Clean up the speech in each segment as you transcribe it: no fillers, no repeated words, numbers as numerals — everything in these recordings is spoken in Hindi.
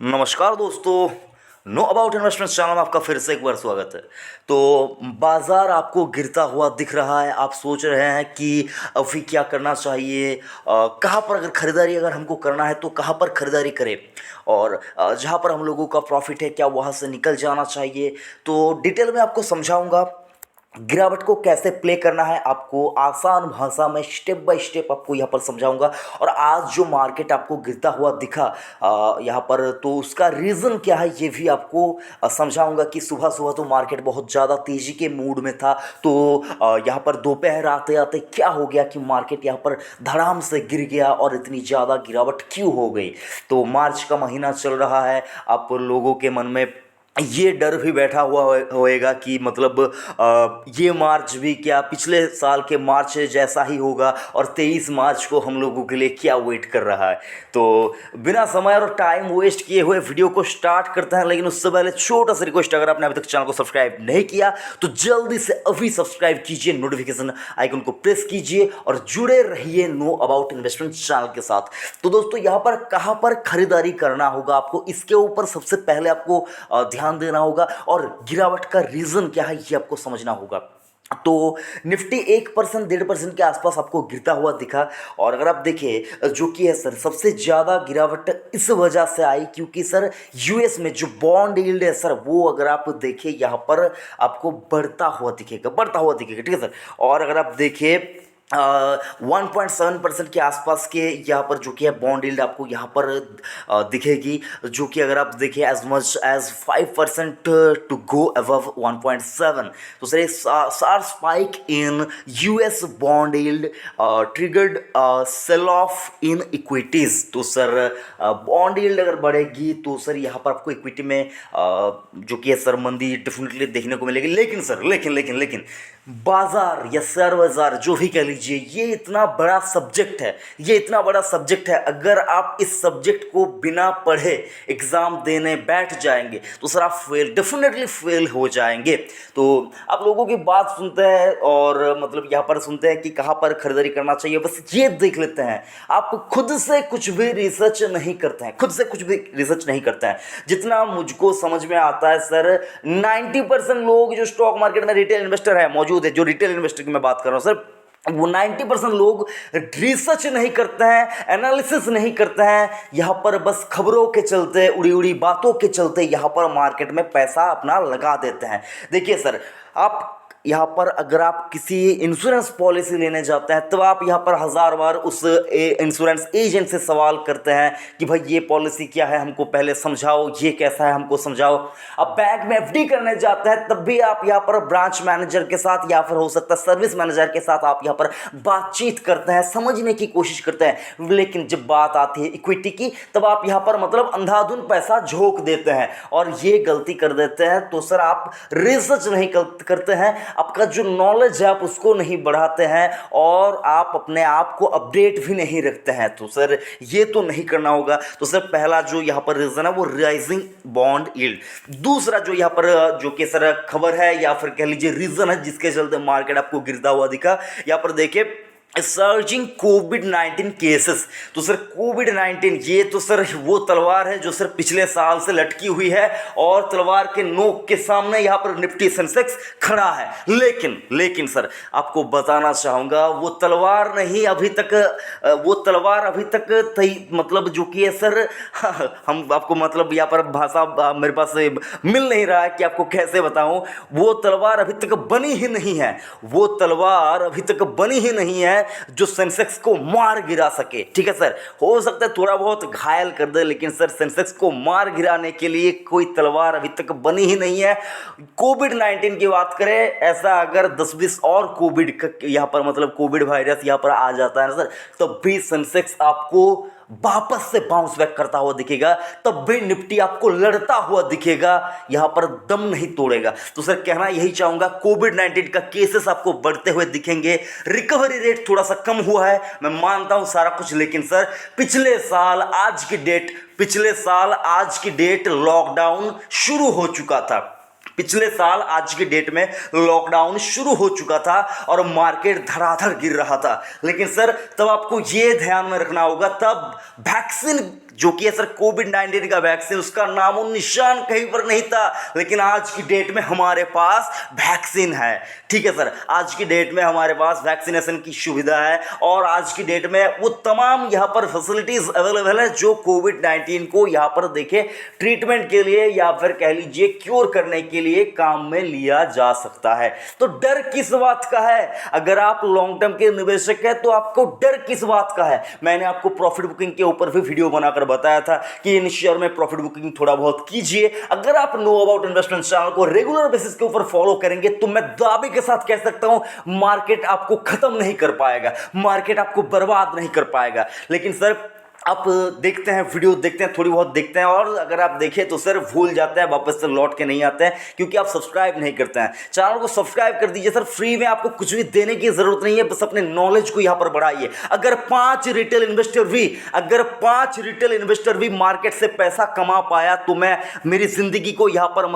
नमस्कार दोस्तों। नो अबाउट इन्वेस्टमेंट चैनल में आपका फिर से एक बार स्वागत है। तो बाज़ार आपको गिरता हुआ दिख रहा है, आप सोच रहे हैं कि अभी क्या करना चाहिए, कहाँ पर अगर ख़रीदारी अगर हमको करना है तो कहाँ पर ख़रीदारी करें, और जहाँ पर हम लोगों का प्रॉफिट है क्या वहाँ से निकल जाना चाहिए। तो डिटेल में आपको समझाऊंगा गिरावट को कैसे प्ले करना है, आपको आसान भाषा में स्टेप बाय स्टेप आपको यहाँ पर समझाऊंगा। और आज जो मार्केट आपको गिरता हुआ दिखा यहाँ पर, तो उसका रीज़न क्या है ये भी आपको समझाऊंगा। कि सुबह सुबह तो मार्केट बहुत ज़्यादा तेज़ी के मूड में था, तो यहाँ पर दोपहर आते आते क्या हो गया कि मार्केट यहाँ पर धड़ाम से गिर गया और इतनी ज़्यादा गिरावट क्यों हो गई। तो मार्च का महीना चल रहा है, आप लोगों के मन में ये डर भी बैठा हुआ होएगा कि मतलब ये मार्च भी क्या पिछले साल के मार्च जैसा ही होगा, और 23 मार्च को हम लोगों के लिए क्या वेट कर रहा है। तो बिना समय और टाइम वेस्ट किए हुए वीडियो को स्टार्ट करते हैं, लेकिन उससे पहले छोटा सा रिक्वेस्ट, अगर आपने अभी तक चैनल को सब्सक्राइब नहीं किया तो जल्दी से अभी सब्सक्राइब कीजिए, नोटिफिकेशन आइकन को प्रेस कीजिए और जुड़े रहिए नो अबाउट इन्वेस्टमेंट चैनल के साथ। तो दोस्तों यहाँ पर कहाँ पर खरीदारी करना होगा आपको, इसके ऊपर सबसे पहले आपको ध्यान देना होगा, और गिरावट का रीज़न क्या है ये आपको समझना होगा। तो निफ्टी 1% 1.5% के आसपास आपको गिरता हुआ दिखा। और अगर आप देखें जो कि है सर, सबसे ज़्यादा गिरावट इस वजह से आई क्योंकि सर यूएस में जो बॉन्ड यील्ड है सर, वो अगर आप देखें यहाँ पर आपको बढ़ता हुआ दिखेगा, ठीक है सर। और अगर आप देखें 1.7% के आसपास के यहाँ पर जो कि है बॉन्ड यील्ड आपको यहाँ पर दिखेगी, जो कि अगर आप देखें as much as 5% to go above 1.7। तो sir sharp spike in US bond yield triggered sell off in equities. तो सर बॉन्ड यील्ड अगर बढ़ेगी तो सर यहाँ पर आपको इक्विटी में जो कि है सर मंदी डेफिनेटली देखने को मिलेगी। लेकिन सर लेकिन बाजार या शेयर बाजार जो भी कह लीजिए, ये इतना बड़ा सब्जेक्ट है, अगर आप इस सब्जेक्ट को बिना पढ़े एग्ज़ाम देने बैठ जाएंगे तो सर आप डेफिनेटली फेल हो जाएंगे। तो आप लोगों की बात सुनते हैं और मतलब यहाँ पर सुनते हैं कि कहाँ पर खरीदारी करना चाहिए, बस ये देख लेते हैं। आप खुद से कुछ भी रिसर्च नहीं करते हैं, जितना मुझको समझ में आता है सर 90% लोग जो स्टॉक मार्केट में रिटेल इन्वेस्टर है मौजूद है, जो रिटेल इन्वेस्टर की मैं बात कर रहा हूँ सर, वो 90% लोग रिसर्च नहीं करते हैं, एनालिसिस नहीं करते हैं। यहाँ पर बस खबरों के चलते, उड़ी उड़ी बातों के चलते यहाँ पर मार्केट में पैसा अपना लगा देते हैं। देखिए सर, आप यहाँ पर अगर आप किसी इंश्योरेंस पॉलिसी लेने जाते हैं तब आप यहाँ पर हज़ार बार उस इंश्योरेंस एजेंट से सवाल करते हैं कि भाई ये पॉलिसी क्या है, हमको पहले समझाओ, ये कैसा है हमको समझाओ। अब बैंक में एफडी करने जाते हैं तब भी आप यहाँ पर ब्रांच मैनेजर के साथ या फिर हो सकता है सर्विस मैनेजर के साथ आप यहाँ पर बातचीत करते हैं, समझने की कोशिश करते हैं। लेकिन जब बात आती है इक्विटी की तब आप यहाँ पर मतलब अंधाधुन पैसा झोंक देते हैं और ये गलती कर देते हैं। तो सर आप रिसर्च नहीं करते हैं, आपका जो नॉलेज है आप उसको नहीं बढ़ाते हैं, और आप अपने आप को अपडेट भी नहीं रखते हैं। तो सर ये तो नहीं करना होगा। तो सर पहला जो यहाँ पर रीज़न है वो राइजिंग बॉन्ड यील्ड। दूसरा जो यहाँ पर जो कि सर खबर है या फिर कह लीजिए रीज़न है जिसके चलते मार्केट आपको गिरता हुआ दिखा, यहाँ पर देखिए सर्जिंग कोविड-19 केसेस। तो सर कोविड-19 ये तो सर वो तलवार है जो सर पिछले साल से लटकी हुई है, और तलवार के नोक के सामने यहाँ पर निफ्टी सेंसेक्स खड़ा है। लेकिन सर आपको बताना चाहूँगा वो तलवार अभी तक मतलब जो कि है सर हम आपको मतलब यहाँ पर भाषा मेरे पास मिल नहीं रहा है कि आपको कैसे बताऊँ। वो तलवार अभी तक बनी ही नहीं है जो सेंसेक्स को मार गिरा सके। ठीक है सर, हो सकता है थोड़ा बहुत घायल कर दे, लेकिन सर सेंसेक्स को मार गिराने के लिए कोई तलवार अभी तक बनी ही नहीं है। कोविड-19 की बात करें, ऐसा अगर 10-20 और कोविड यहाँ पर मतलब कोविड वायरस यहाँ पर आ जाता है ना सर, तब भी सेंसेक्स आपको वापस से बाउंस बैक करता हुआ दिखेगा, तब भी निफ्टी आपको लड़ता हुआ दिखेगा, यहाँ पर दम नहीं तोड़ेगा। तो सर कहना यही चाहूँगा, कोविड-19 का केसेस आपको बढ़ते हुए दिखेंगे, रिकवरी रेट थोड़ा सा कम हुआ है, मैं मानता हूँ सारा कुछ। लेकिन सर पिछले साल आज की डेट लॉकडाउन शुरू हो चुका था। पिछले साल आज की डेट में लॉकडाउन शुरू हो चुका था और मार्केट धड़ाधड़ गिर रहा था। लेकिन सर तब आपको ये ध्यान में रखना होगा, तब वैक्सीन जो कि है सर कोविड-19 का वैक्सीन, उसका नामो निशान कहीं पर नहीं था, लेकिन आज की डेट में हमारे पास वैक्सीन है। ठीक है सर, आज की डेट में हमारे पास वैक्सीनेशन की सुविधा है और आज की डेट में वो तमाम यहाँ पर फैसिलिटीज अवेलेबल है जो कोविड-19 को यहाँ पर देखे ट्रीटमेंट के लिए या फिर कह लीजिए क्योर करने के लिए काम में लिया जा सकता है। तो डर किस बात का है? अगर आप लॉन्ग टर्म के निवेशक हैं तो आपको डर किस बात का है? मैंने आपको प्रॉफिट बुकिंग के ऊपर भी वीडियो बनाकर बताया था कि इन शेयर में प्रॉफिट बुकिंग थोड़ा बहुत कीजिए। अगर आप नो अबाउट इन्वेस्टमेंट चैनल को रेगुलर बेसिस के ऊपर फॉलो करेंगे तो मैं दावे के साथ कह सकता हूं मार्केट आपको खत्म नहीं कर पाएगा, मार्केट आपको बर्बाद नहीं कर पाएगा। लेकिन सर आप देखते हैं, वीडियो देखते हैं, थोड़ी बहुत देखते हैं और अगर आप देखें तो सर भूल जाते हैं, वापस से लौट के नहीं आते हैं क्योंकि आप सब्सक्राइब नहीं करते हैं। चैनल को सब्सक्राइब कर दीजिए सर, फ्री में आपको कुछ भी देने की जरूरत नहीं है, बस अपने नॉलेज को यहाँ पर बढ़ाइए। अगर पांच रिटेल इन्वेस्टर भी मार्केट से पैसा कमा पाया तो मैं मेरी जिंदगी को यहाँ पर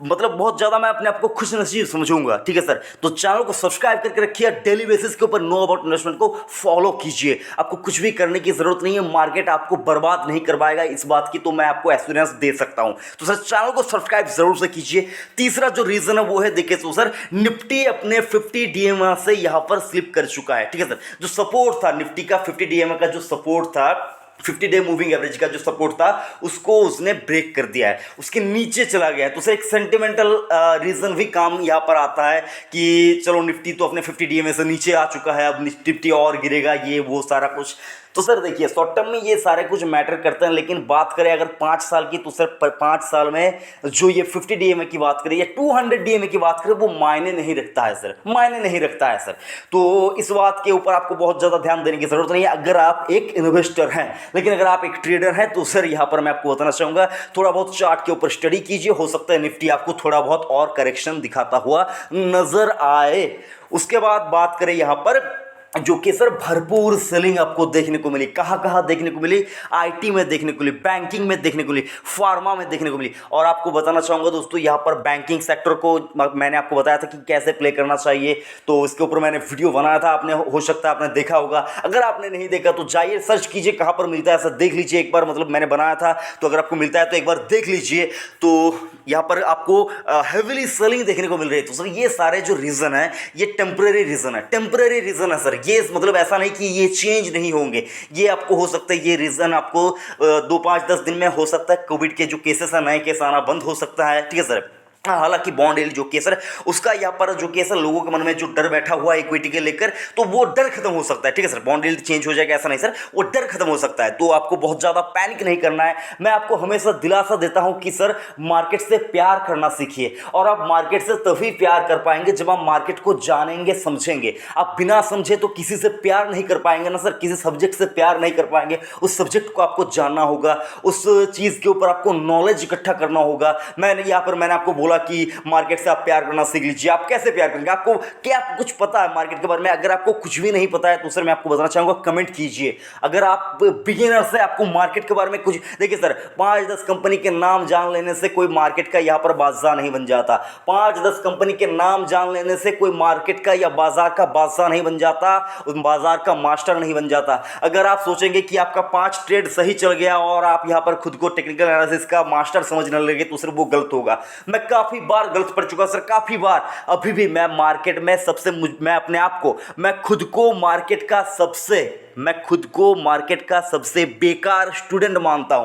मतलब बहुत ज़्यादा मैं अपने आप को खुश नसीब समझूंगा। ठीक है सर, तो चैनल को सब्सक्राइब करके रखिए, डेली बेसिस के ऊपर नो अबाउट इन्वेस्टमेंट को फॉलो कीजिए। आपको कुछ भी करने की जरूरत नहीं है, मार्केट आपको बर्बाद नहीं कर पाएगा, इस बात की तो मैं आपको एश्योरेंस दे सकता हूं। तो सर चैनल को सब्सक्राइब जरूर से कीजिए। तीसरा जो रीजन है वो है, देखिए तो सर निफ्टी अपने 50 डीएमए से यहां पर स्लिप कर चुका है। ठीक है सर, जो सपोर्ट था निफ्टी का 50 डीएमए का जो सपोर्ट था, 50 डे मूविंग एवरेज का जो सपोर्ट था उसको उसने ब्रेक कर दिया है, उसके नीचे चला गया है। तो सर एक सेंटिमेंटल रीजन भी काम यहाँ पर आता है कि चलो निफ्टी तो अपने 50 डीएमए से नीचे आ चुका है, अब निफ्टी और गिरेगा, ये वो सारा कुछ। तो सर देखिए शॉर्ट टर्म में ये सारे कुछ मैटर करते हैं, लेकिन बात करें अगर 5 साल की तो सर 5 साल में जो ये 50 डीएमए की बात करें या 200 डीएमए की बात करें वो मायने नहीं रखता है सर, मायने नहीं रखता है सर। तो इस बात के ऊपर आपको बहुत ज़्यादा ध्यान देने की जरूरत नहीं है अगर आप एक इन्वेस्टर हैं। लेकिन अगर आप एक ट्रेडर हैं तो सर यहाँ पर मैं आपको बताना चाहूँगा थोड़ा बहुत चार्ट के ऊपर स्टडी कीजिए, हो सकता है निफ्टी आपको थोड़ा बहुत और करेक्शन दिखाता हुआ नजर आए। उसके बाद बात करें यहाँ पर जो कि सर भरपूर सेलिंग आपको देखने को मिली, कहाँ कहाँ देखने को मिली, आईटी में देखने को मिली, बैंकिंग में देखने को मिली, फार्मा में देखने को मिली। और आपको बताना चाहूँगा दोस्तों यहाँ पर बैंकिंग सेक्टर को मैंने आपको बताया था कि कैसे प्ले करना चाहिए, तो इसके ऊपर मैंने वीडियो बनाया था, आपने हो सकता है आपने देखा होगा। अगर आपने नहीं देखा तो जाइए सर्च कीजिए कहाँ पर मिलता है, सर देख लीजिए एक बार, मतलब मैंने बनाया था, तो अगर आपको मिलता है तो एक बार देख लीजिए। तो यहाँ पर आपको हेविली सेलिंग देखने को मिल रही है। तो सर ये सारे जो रीज़न है ये टेम्परेरी रीज़न है, टेम्परेरी रीज़न है सर, ये मतलब ऐसा नहीं कि ये चेंज नहीं होंगे, ये आपको हो सकता है ये रीज़न आपको 2, 5, 10 दिन में हो सकता है कोविड के जो केसेस हैं नए केस आना बंद हो सकता है। ठीक है सर, हालांकि बॉन्ड यील्ड जो केस है उसका यहाँ पर जो केस है लोगों के मन में जो डर बैठा हुआ है इक्विटी के लेकर, तो वो डर खत्म हो सकता है। ठीक है सर, बॉन्ड यील्ड चेंज हो जाएगा ऐसा नहीं सर, वो डर खत्म हो सकता है। तो आपको बहुत ज़्यादा पैनिक नहीं करना है। मैं आपको हमेशा दिलासा देता हूं कि सर मार्केट से प्यार करना सीखिए, और आप मार्केट से तभी प्यार कर पाएंगे जब आप मार्केट को जानेंगे समझेंगे। आप बिना समझे तो किसी से प्यार नहीं कर पाएंगे ना सर, किसी सब्जेक्ट से प्यार नहीं कर पाएंगे। उस सब्जेक्ट को आपको जानना होगा, उस चीज़ के ऊपर आपको नॉलेज इकट्ठा करना होगा। मैंने आपको बोला कि मार्केट से आप प्यार करना सीख लीजिए। आप कैसे प्यार करेंगे? आपको क्या कुछ पता है मार्केट के बारे में? अगर आपको कुछ भी नहीं पता है तो सर मैं आपको बताना चाहूंगा, कमेंट कीजिए। अगर आप बिगिनर से आपको मार्केट के बारे में कुछ, देखिए सर 5-10 कंपनी के नाम जान लेने से कोई मार्केट का यहाँ पर बादशाह नहीं बन जाता। 5-10 कंपनी के नाम जान लेने से कोई मार्केट का या बाजार का बादशाह नहीं बन जाता, उस बाजार का मास्टर नहीं बन जाता। अगर आप सोचेंगे कि आपका 5 ट्रेड सही चल गया और आप यहाँ पर खुद को टेक्निकल एनालिसिस का मास्टर समझने लगे तो सर वो गलत होगा। मैं काफी बार गलत पड़ चुका सर, काफी बार। अभी भी मैं मार्केट में मैं अपने आप को, मैं खुद को मार्केट का सबसे बेकार स्टूडेंट मानता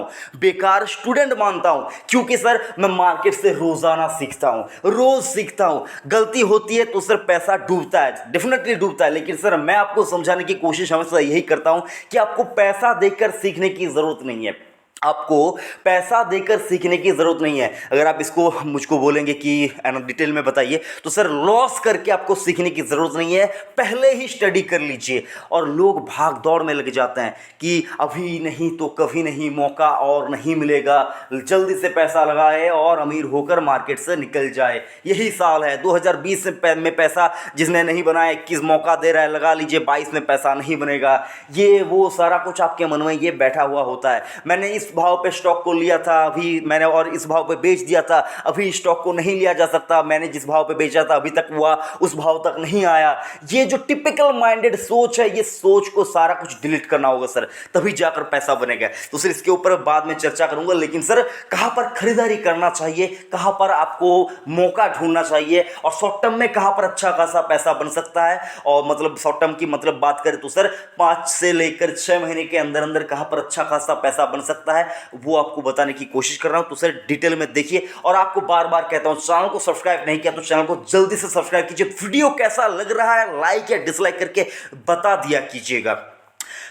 हूं, क्योंकि सर मैं मार्केट से रोजाना सीखता हूं, रोज सीखता हूं। गलती होती है तो सर पैसा डूबता है, डेफिनेटली डूबता है, लेकिन सर मैं आपको समझाने की कोशिश हमेशा यही करता हूं कि आपको पैसा देकर सीखने की जरूरत नहीं है, आपको पैसा देकर सीखने की ज़रूरत नहीं है। अगर आप इसको मुझको बोलेंगे कि डिटेल में बताइए, तो सर लॉस करके आपको सीखने की ज़रूरत नहीं है, पहले ही स्टडी कर लीजिए। और लोग भाग दौड़ में लग जाते हैं कि अभी नहीं तो कभी नहीं, मौका और नहीं मिलेगा, जल्दी से पैसा लगाए और अमीर होकर मार्केट से निकल जाए। यही साल है 2020 में पैसा जिसने नहीं बनाया 21 मौका दे रहा है, लगा लीजिए 22 में पैसा नहीं बनेगा। ये वो सारा कुछ आपके मन में ये बैठा हुआ होता है। मैंने इस भाव पे स्टॉक को लिया था अभी मैंने और इस भाव पे बेच दिया था, अभी स्टॉक को नहीं लिया जा सकता, मैंने जिस भाव पे बेचा था अभी तक हुआ उस भाव तक नहीं आया। ये जो टिपिकल माइंडेड सोच है, ये सोच को सारा कुछ डिलीट करना होगा सर, तभी जाकर पैसा बनेगा। तो सर इसके ऊपर बाद में चर्चा करूंगा, लेकिन सर कहां पर खरीदारी करना चाहिए, कहां पर आपको मौका ढूंढना चाहिए और शॉर्ट टर्म में कहां पर अच्छा खासा पैसा बन सकता है, और मतलब शॉर्ट टर्म की मतलब बात करें तो सर 5 से लेकर 6 महीने के अंदर अंदर कहां पर अच्छा खासा पैसा बन सकता है, वो आपको बताने की कोशिश कर रहा हूं। तो सर डिटेल में देखिए, और आपको बार बार कहता हूं चैनल को सब्सक्राइब नहीं किया तो चैनल को जल्दी से सब्सक्राइब कीजिए। वीडियो कैसा लग रहा है लाइक या डिसलाइक करके बता दिया कीजिएगा।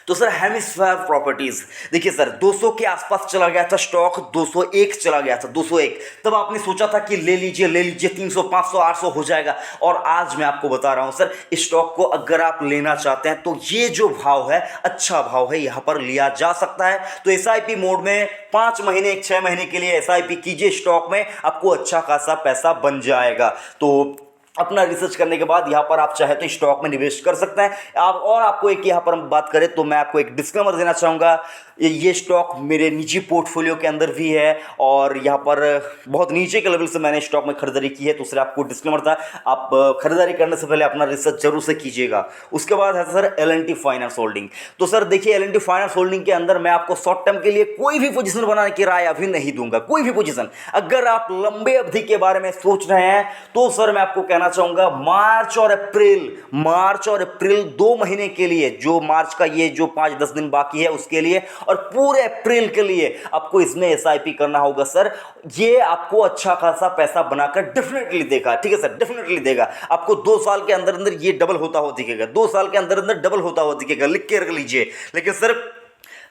तो सर हेमिस्फेयर प्रॉपर्टीज, देखिए सर 200 के आसपास चला गया था स्टॉक, 201 चला गया था, 201। तब आपने सोचा था कि ले लीजिए 300 500 800 हो जाएगा, और आज मैं आपको बता रहा हूं सर इस स्टॉक को अगर आप लेना चाहते हैं तो ये जो भाव है अच्छा भाव है, यहां पर लिया जा सकता है। तो एसआईपी मोड में 5 महीने 6 महीने के लिए एसआईपी कीजिए स्टॉक में, आपको अच्छा खासा पैसा बन जाएगा। तो अपना रिसर्च करने के बाद यहाँ पर आप चाहे तो स्टॉक में निवेश कर सकते हैं आप। और आपको एक यहाँ पर हम बात करें तो मैं आपको एक डिस्क्लेमर देना चाहूँगा, ये स्टॉक मेरे निजी पोर्टफोलियो के अंदर भी है और यहाँ पर बहुत नीचे के लेवल से मैंने स्टॉक में खरीदारी की है। तो सर आपको डिस्क्लेमर था, आप खरीदारी करने से पहले अपना रिसर्च जरूर से कीजिएगा। उसके बाद है सर L&T फाइनेंस होल्डिंग। तो सर देखिए L&T फाइनेंस होल्डिंग के अंदर मैं आपको शॉर्ट टर्म के लिए कोई भी पोजीशन बनाने की राय अभी नहीं दूंगा, कोई भी पोजीशन। अगर आप लंबे अवधि के बारे में सोच रहे हैं तो सर मैं आपको कहना चाहूंगा मार्च और अप्रैल 2 महीने के लिए, जो मार्च का ये जो 5-10 दिन बाकी है उसके लिए और पूरे अप्रैल के लिए आपको इसमें एसआईपी करना होगा सर। ये आपको अच्छा खासा पैसा बनाकर डेफिनेटली देगा, ठीक है सर, डेफिनेटली देगा आपको। 2 साल के अंदर अंदर ये डबल होता हुआ दिखेगा, 2 साल के अंदर अंदर डबल होता हुआ दिखेगा, लिख के रख लीजिए। लेकिन सर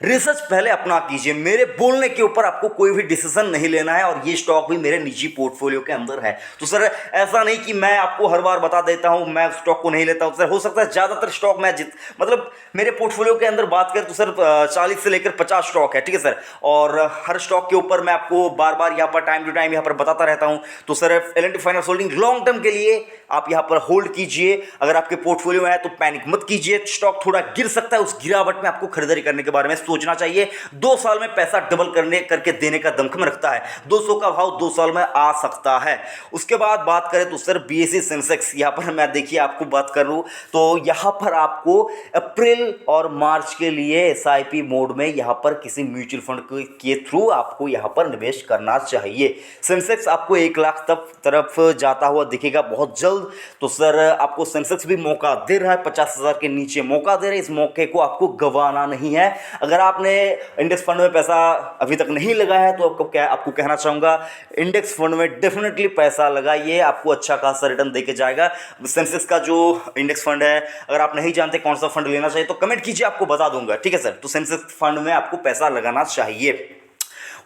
रिसर्च पहले अपना कीजिए, मेरे बोलने के ऊपर आपको कोई भी डिसीजन नहीं लेना है, और ये स्टॉक भी मेरे निजी पोर्टफोलियो के अंदर है। तो सर ऐसा नहीं कि मैं आपको हर बार बता देता हूं मैं स्टॉक को नहीं लेता हूं। सर हो सकता है ज़्यादातर स्टॉक मैं मतलब मेरे पोर्टफोलियो के अंदर बात करें तो सर 40 से लेकर 50 स्टॉक है, ठीक है सर, और हर स्टॉक के ऊपर मैं आपको बार बार यहाँ पर टाइम टू टाइम यहाँ पर बताता रहता हूँ। तो sir L&T finance holding long term के लिए आप यहाँ पर होल्ड कीजिए। अगर आपके पोर्टफोलियो में है तो पैनिक मत कीजिए, स्टॉक थोड़ा गिर सकता है, उस गिरावट में आपको खरीदारी करने के बारे में सोचना चाहिए। 2 साल में पैसा डबल करके देने का दमखम रखता है, 200 का भाव 2 साल में आ सकता है। उसके बाद बात करें तो सर BSE सेंसेक्स, यहाँ पर मैं देखिए आपको बात करूँ तो यहाँ पर आपको अप्रैल और मार्च के लिए एसआईपी मोड में यहाँ पर किसी म्यूचुअल फंड के थ्रू आपको यहाँ पर निवेश करना चाहिए। सेंसेक्स आपको 1 लाख तरफ जाता हुआ दिखेगा बहुत जल्द। तो सर आपको सेंसेक्स भी मौका दे रहा है, 50,000 के नीचे मौका दे रहा है, इस मौके को आपको गंवाना नहीं है। अगर आपने इंडेक्स फंड में पैसा अभी तक नहीं लगाया है तो आपको कहना चाहूँगा इंडेक्स फंड में डेफिनेटली पैसा लगाइए, आपको अच्छा खासा रिटर्न देके जाएगा। सेंसेक्स का जो इंडेक्स फंड है, अगर आप नहीं जानते कौन सा फंड लेना चाहिए तो कमेंट कीजिए, आपको बता दूंगा, ठीक है सर। तो सेंसेक्स फंड में आपको पैसा लगाना चाहिए।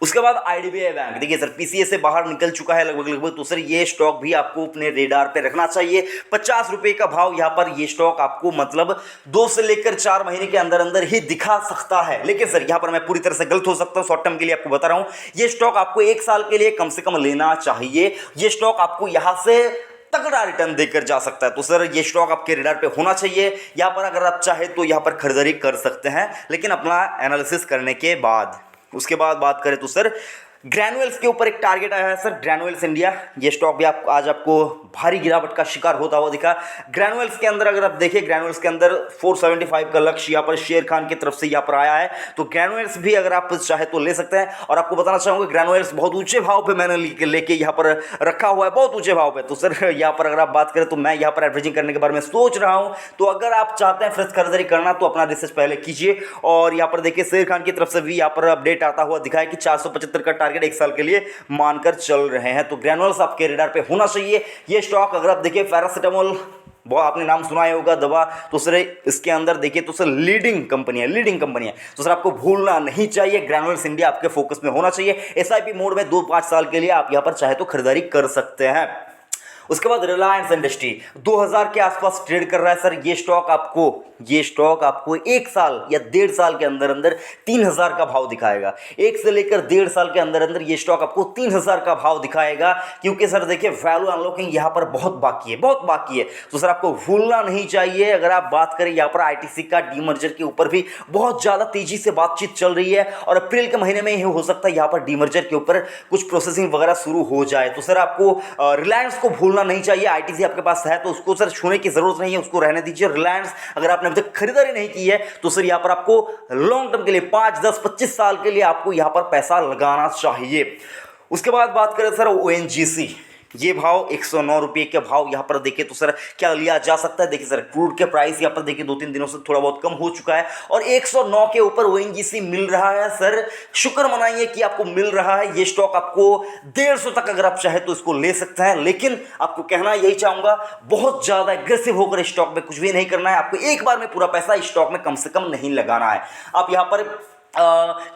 उसके बाद IDBI बैंक, देखिए सर PCA से बाहर निकल चुका है लगभग। तो सर ये स्टॉक भी आपको अपने रेडार पे रखना चाहिए। 50 रुपए का भाव यहाँ पर ये स्टॉक आपको मतलब 2 से लेकर 4 महीने के अंदर अंदर ही दिखा सकता है। लेकिन सर यहाँ पर मैं पूरी तरह से गलत हो सकता हूँ, शॉर्ट टर्म के लिए आपको बता रहा हूँ ये स्टॉक आपको 1 साल के लिए कम से कम लेना चाहिए। ये स्टॉक आपको यहाँ से तगड़ा रिटर्न देकर जा सकता है। तो सर ये स्टॉक आपके रेडार पे होना चाहिए। यहाँ पर अगर आप चाहे तो यहाँ पर खरीदारी कर सकते हैं, लेकिन अपना एनालिसिस करने के बाद। उसके बाद बात करें तो सर ग्रैनुअल्स के ऊपर एक टारगेट आया है सर, ग्रैनुअल्स इंडिया। ये स्टॉक भी आज आपको भारी गिरावट का शिकार होता हुआ दिखा। ग्रैनुअल्स के अंदर अगर आप देखिए, ग्रैनुअल्स के अंदर 475 का लक्ष्य यहाँ पर शेर खान की तरफ से यहाँ पर आया है। तो ग्रैनुअल्स भी अगर आप चाहे तो ले सकते हैं। और आपको बताना चाहूँगा ग्रैनुअल्स बहुत ऊंचे भाव पे मैंने लेके यहाँ पर रखा हुआ है, बहुत ऊंचे भाव पे। तो सर यहाँ पर अगर आप बात करें तो मैं यहाँ पर एवरेजिंग करने के बारे में सोच रहा हूँ। तो अगर आप चाहते हैं फ्रेश खरीदारी करना तो अपना रिसर्च पहले कीजिए। और यहाँ पर देखिए शेर खान की तरफ से भी यहाँ पर अपडेट आता हुआ दिखा है कि 475 का टारगेट 1 साल के लिए मानकर चल रहे हैं। तो ग्रैनुअल्स आपके रेडार पे होना चाहिए। ये स्टॉक अगर आप देखिए पैरासिटामोल, वो आपने नाम सुना ही होगा दवा, तो सर इसके अंदर देखिए तो सर लीडिंग कंपनी है। तो सर आपको भूलना नहीं चाहिए, ग्रैनुअल्स इंडिया आपके फोकस में होना चाहिए। एसआईपी मोड में 2-5 साल के लिए आप यहाँ पर चाहे तो खरीदारी कर सकते हैं। उसके बाद रिलायंस इंडस्ट्री 2000 के आसपास ट्रेड कर रहा है सर। ये स्टॉक आपको 1 साल या 1.5 साल के अंदर अंदर 3000 का भाव दिखाएगा। 1 से लेकर 1.5 साल के अंदर अंदर ये स्टॉक आपको 3000 का भाव दिखाएगा, क्योंकि सर देखिए वैल्यू अनलॉकिंग यहाँ पर बहुत बाकी है। तो सर आपको भूलना नहीं चाहिए। अगर आप बात करें यहाँ पर आईटीसी का डीमर्जर के ऊपर भी बहुत ज़्यादा तेजी से बातचीत चल रही है, और अप्रैल के महीने में ही हो सकता है यहाँ पर डीमर्जर के ऊपर कुछ प्रोसेसिंग वगैरह शुरू हो जाए। तो सर आपको रिलायंस को भूलना नहीं चाहिए। आईटीसी आपके पास है तो उसको सर छूने की जरूरत नहीं है, उसको रहने दीजिए। रिलायंस अगर आपने अभी तक खरीदारी नहीं की है तो सर यहाँ पर आपको लॉन्ग टर्म के लिए 5, 10, 25 साल के लिए आपको यहाँ पर पैसा लगाना चाहिए। उसके बाद बात करें सर ओएनजीसी, ये भाव 109 रुपये के भाव यहाँ पर देखिए तो सर क्या लिया जा सकता है। देखिए सर क्रूड के प्राइस यहाँ पर देखिए 2-3 दिनों से थोड़ा बहुत कम हो चुका है, और 109 के ऊपर ओएनजीसी मिल रहा है सर। शुक्र मनाइए कि आपको मिल रहा है। ये स्टॉक आपको 150 तक अगर आप चाहे तो इसको ले सकते हैं, लेकिन आपको कहना यही चाहूंगा बहुत ज़्यादा एग्रेसिव होकर स्टॉक में कुछ भी नहीं करना है। आपको एक बार में पूरा पैसा स्टॉक में कम से कम नहीं लगाना है। आप यहाँ पर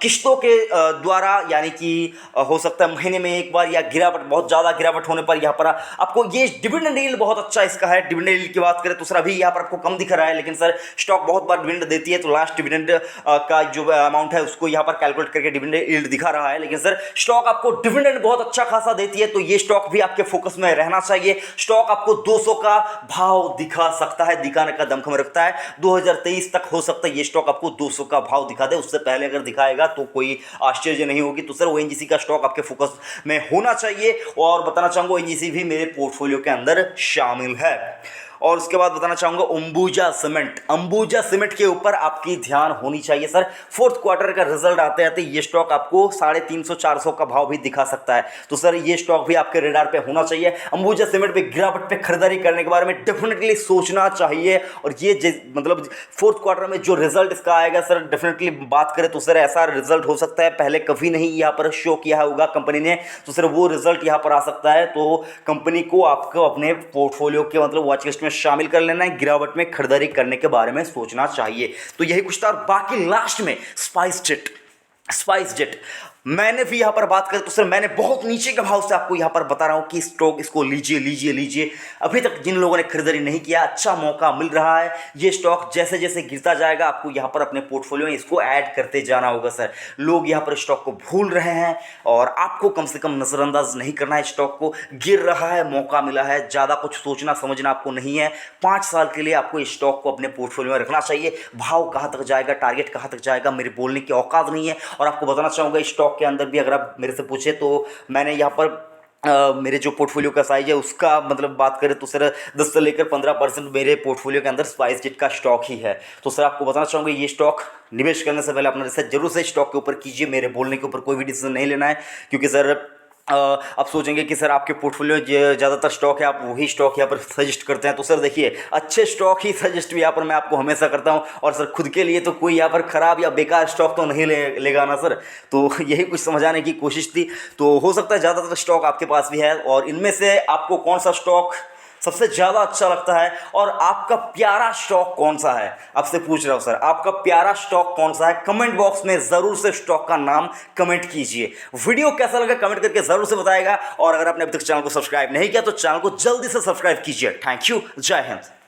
किस्तों के द्वारा, यानी कि हो सकता है महीने में एक बार, या गिरावट बहुत ज़्यादा गिरावट होने पर यहाँ पर आपको ये डिविडेंड यील्ड बहुत अच्छा इसका है। डिविडेंड यील्ड की बात करें तो सर अभी यहाँ पर आपको कम दिख रहा है, लेकिन सर स्टॉक बहुत बार डिविडेंड देती है, तो लास्ट डिविडेंड का जो अमाउंट है उसको यहाँ पर कैलकुलेट करके डिविडेंड यील्ड दिखा रहा है। लेकिन सर स्टॉक आपको डिविडेंड बहुत अच्छा खासा देती है, तो ये स्टॉक भी आपके फोकस में रहना चाहिए। स्टॉक आपको 200 का भाव दिखा सकता है, दिखाने का दमखम रखता है। 2023 तक हो सकता है ये स्टॉक आपको 200 का भाव दिखा दे, उससे पहले अगर दिखाएगा तो कोई आश्चर्य नहीं होगी। तो सर ओएनजीसी का स्टॉक आपके फोकस में होना चाहिए, और बताना चाहूंगा ओएनजीसी भी मेरे पोर्टफोलियो के अंदर शामिल है। और उसके बाद बताना चाहूंगा अंबुजा सीमेंट के ऊपर आपकी ध्यान होनी चाहिए सर। 4th क्वार्टर का रिजल्ट आते आते ये स्टॉक आपको 350-400 का भाव भी दिखा सकता है, तो सर ये स्टॉक भी आपके रेडार पे होना चाहिए। अंबुजा सीमेंट पे गिरावट पे खरीदारी करने के बारे में डेफिनेटली सोचना चाहिए, और ये मतलब 4th क्वार्टर में जो रिजल्ट इसका आएगा सर, डेफिनेटली बात करें तो सर ऐसा रिजल्ट हो सकता है पहले कभी नहीं यहाँ पर शो किया होगा कंपनी ने, तो सर वो रिजल्ट यहाँ पर आ सकता है। तो कंपनी को आपको अपने पोर्टफोलियो के मतलब वॉच लिस्ट में शामिल कर लेना है। गिरावट में खरीदारी करने के बारे में सोचना चाहिए। तो यही कुछ था, और बाकी लास्ट में स्पाइस जेट मैंने भी यहाँ पर बात करें तो सर मैंने बहुत नीचे के भाव से आपको यहाँ पर बता रहा हूँ कि स्टॉक इसको लीजिए। अभी तक जिन लोगों ने खरीदारी नहीं किया, अच्छा मौका मिल रहा है। ये स्टॉक जैसे जैसे गिरता जाएगा आपको यहाँ पर अपने पोर्टफोलियो में इसको ऐड करते जाना होगा सर। लोग यहाँ पर स्टॉक को भूल रहे हैं, और आपको कम से कम नज़रअंदाज नहीं करना है। स्टॉक को गिर रहा है, मौका मिला है, ज़्यादा कुछ सोचना समझना आपको नहीं है। 5 साल के लिए आपको इस स्टॉक को अपने पोर्टफोलियो में रखना चाहिए। भाव कहाँ तक जाएगा, टारगेट कहाँ तक जाएगा, मेरे बोलने की औकात नहीं है। और आपको बताना चाहूँगा स्टॉक के अंदर भी अगर आप मेरे से पूछे तो मैंने यहाँ पर मेरे जो पोर्टफोलियो का साइज है उसका मतलब बात करें तो सर 10 से लेकर 15% मेरे पोर्टफोलियो के अंदर स्पाइस जेट का स्टॉक ही है। तो सर आपको बताना चाहूँगा ये स्टॉक निवेश करने से पहले अपना रिसर्च जरूर से स्टॉक के ऊपर कीजिए। मेरे बोलने के ऊपर कोई भी डिसीजन नहीं लेना है, क्योंकि सर आप सोचेंगे कि सर आपके पोर्टफोलियो में ज़्यादातर स्टॉक है, आप वही स्टॉक यहाँ पर सजेस्ट करते हैं। तो सर देखिए अच्छे स्टॉक ही सजेस्ट यहाँ पर मैं आपको हमेशा करता हूँ, और सर खुद के लिए तो कोई यहाँ पर ख़राब या बेकार स्टॉक तो नहीं लेगा ना सर। तो यही कुछ समझाने की कोशिश थी। तो हो सकता है ज़्यादातर स्टॉक आपके पास भी है, और इनमें से आपको कौन सा स्टॉक सबसे ज़्यादा अच्छा लगता है, और आपका प्यारा स्टॉक कौन सा है, आपसे पूछ रहा हूँ सर, आपका प्यारा स्टॉक कौन सा है। कमेंट बॉक्स में ज़रूर से स्टॉक का नाम कमेंट कीजिए। वीडियो कैसा लगा कमेंट करके ज़रूर से बताएगा, और अगर आपने अभी तक चैनल को सब्सक्राइब नहीं किया तो चैनल को जल्दी से सब्सक्राइब कीजिए। थैंक यू, जय हिंद।